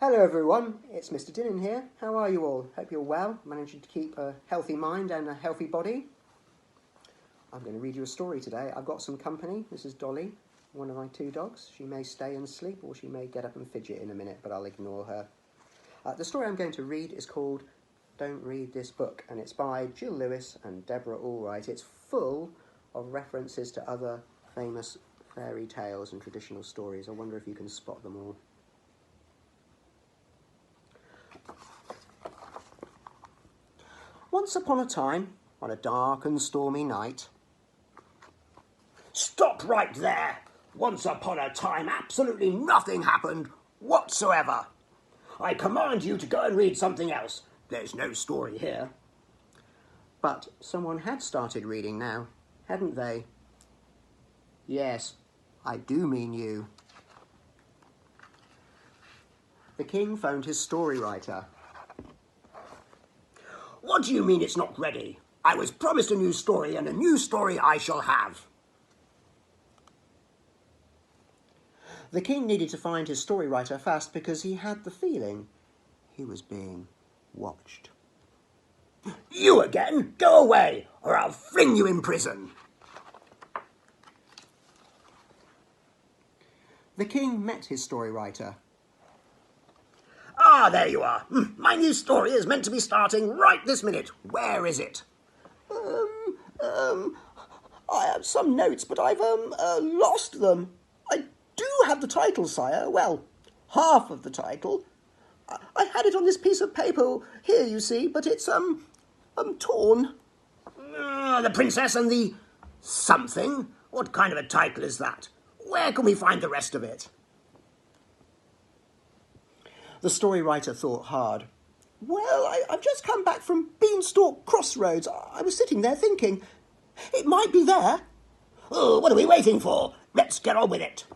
Hello everyone, it's Mr. Dinnin here. How are you all? Hope you're well, managing to keep a healthy mind and a healthy body. I'm going to read you a story today. I've got some company. This is Dolly, one of my two dogs. She may stay and sleep or she may get up and fidget in a minute, but I'll ignore her. The story I'm going to read is called Don't Read This Book, and it's by Jill Lewis and Deborah Allwright. It's full of references to other famous fairy tales and traditional stories. I wonder if you can spot them all. Once upon a time, on a dark and stormy night... Stop right there! Once upon a time, absolutely nothing happened whatsoever. I command you to go and read something else. There's no story here. But someone had started reading now, hadn't they? Yes, I do mean you. The king phoned his story writer. What do you mean it's not ready? I was promised a new story, and a new story I shall have. The king needed to find his story writer fast because he had the feeling he was being watched. You again? Go away, or I'll fling you in prison. The king met his story writer. Ah, there you are. My new story is meant to be starting right this minute. Where is it? I have some notes, but I've, lost them. I do have the title, sire. Well, half of the title. I had it on this piece of paper here, you see, but it's, torn. The Princess and the something? What kind of a title is that? Where can we find the rest of it? The story writer thought hard. Well, I've just come back from Beanstalk Crossroads. I was sitting there thinking, it might be there. Oh, what are we waiting for? Let's get on with it.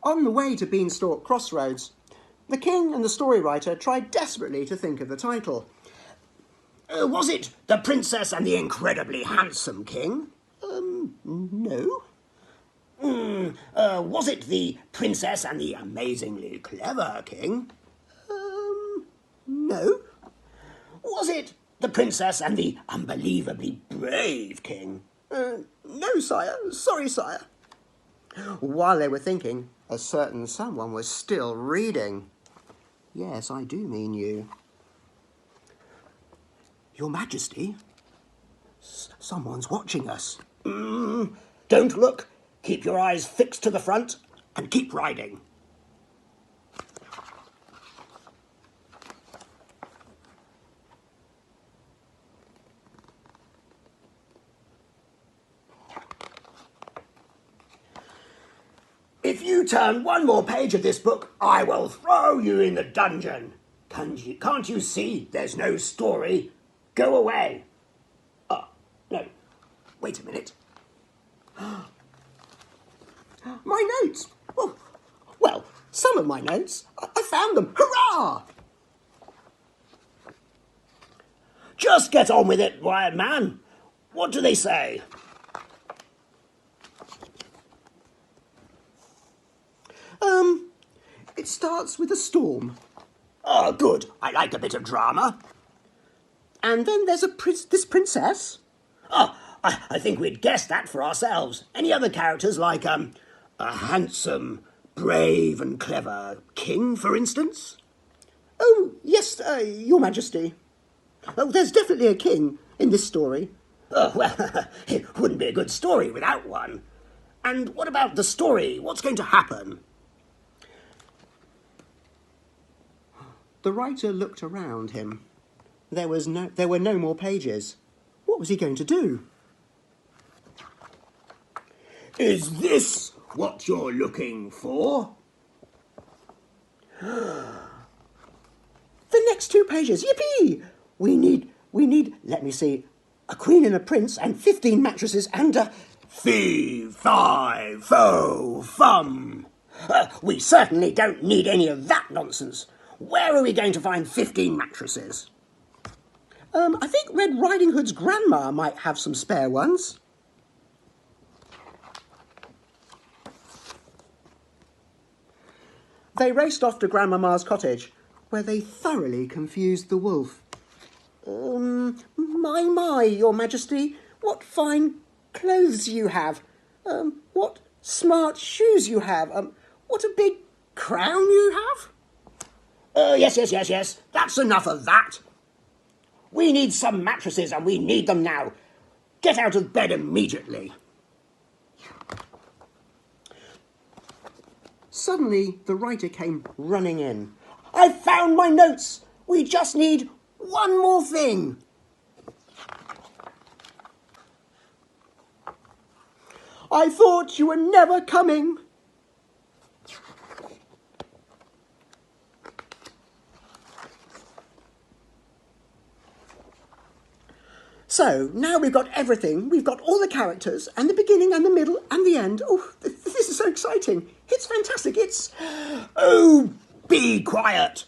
On the way to Beanstalk Crossroads, the king and the story writer tried desperately to think of the title. Was it The Princess and the Incredibly Handsome King? No. Was it The Princess and the Amazingly Clever King? No. Was it The Princess and the Unbelievably Brave King? No, sire. Sorry, sire. While they were thinking, a certain someone was still reading. Yes, I do mean you. Your Majesty, someone's watching us. Don't look. Keep your eyes fixed to the front and keep riding. If you turn one more page of this book, I will throw you in the dungeon. Can't you see there's no story? Go away. No. Wait a minute. My notes! Well, some of my notes. I found them. Hurrah! Just get on with it, Wyatt man. What do they say? It starts with a storm. Oh, good. I like a bit of drama. And then there's this princess. I think we'd guess that for ourselves. Any other characters like, a handsome, brave and clever king, for instance? Oh, yes, Your Majesty. Oh, there's definitely a king in this story. Oh, well, it wouldn't be a good story without one. And what about the story? What's going to happen? The writer looked around him. There were no more pages. What was he going to do? Is this what you're looking for? The next 2 pages. Yippee! We need, let me see, a queen and a prince and 15 mattresses and a... Fee, fi, fo, fum. We certainly don't need any of that nonsense. Where are we going to find 15 mattresses? I think Red Riding Hood's grandma might have some spare ones. They raced off to Grandmamma's cottage, where they thoroughly confused the wolf. My, your majesty, what fine clothes you have. What smart shoes you have. What a big crown you have. Yes. That's enough of that. We need some mattresses and we need them now. Get out of bed immediately. Suddenly, the writer came running in. I've found my notes. We just need one more thing. I thought you were never coming. So, now we've got everything. We've got all the characters, and the beginning and the middle and the end. Oh, this is so exciting. It's fantastic. It's... Oh, be quiet.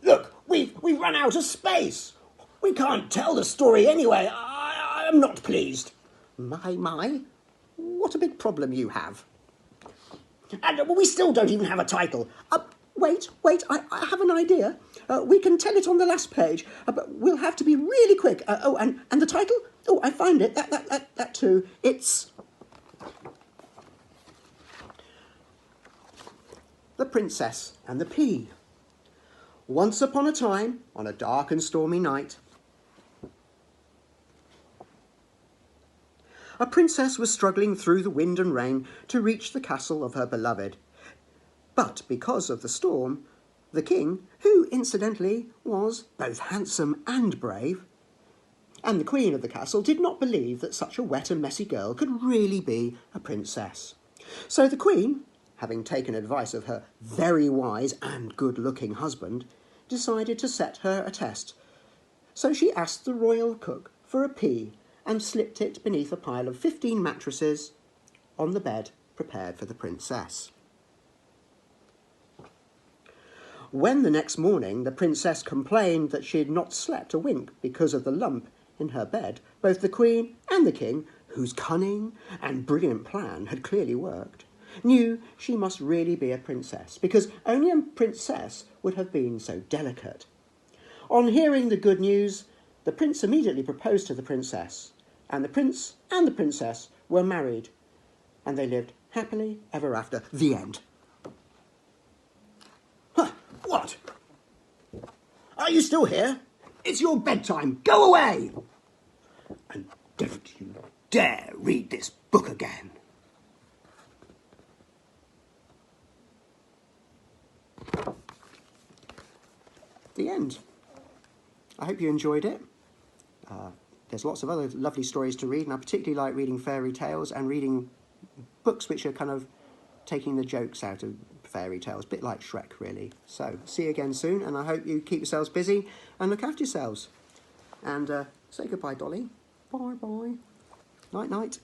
Look, we've run out of space. We can't tell the story anyway. I'm not pleased. My, what a big problem you have. And we still don't even have a title. Wait, I have an idea. We can tell it on the last page, but we'll have to be really quick. And the title? Oh, I find it. That too. It's... The Princess and the Pea. Once upon a time, on a dark and stormy night, a princess was struggling through the wind and rain to reach the castle of her beloved. But because of the storm, the king, who incidentally was both handsome and brave, and the queen of the castle did not believe that such a wet and messy girl could really be a princess. So the queen, having taken advice of her very wise and good-looking husband, decided to set her a test. So she asked the royal cook for a pea and slipped it beneath a pile of 15 mattresses on the bed prepared for the princess. When the next morning the princess complained that she had not slept a wink because of the lump in her bed, both the queen and the king, whose cunning and brilliant plan had clearly worked, knew she must really be a princess, because only a princess would have been so delicate. On hearing the good news, the prince immediately proposed to the princess, and the prince and the princess were married, and they lived happily ever after. The end. What? Are you still here? It's your bedtime. Go away. And don't you dare read this book again. The end. I hope you enjoyed it. There's lots of other lovely stories to read, and I particularly like reading fairy tales and reading books which are kind of taking the jokes out of fairy tales, a bit like Shrek, really. So, see you again soon, and I hope you keep yourselves busy and look after yourselves. And say goodbye, Dolly. Bye-bye. Night-night.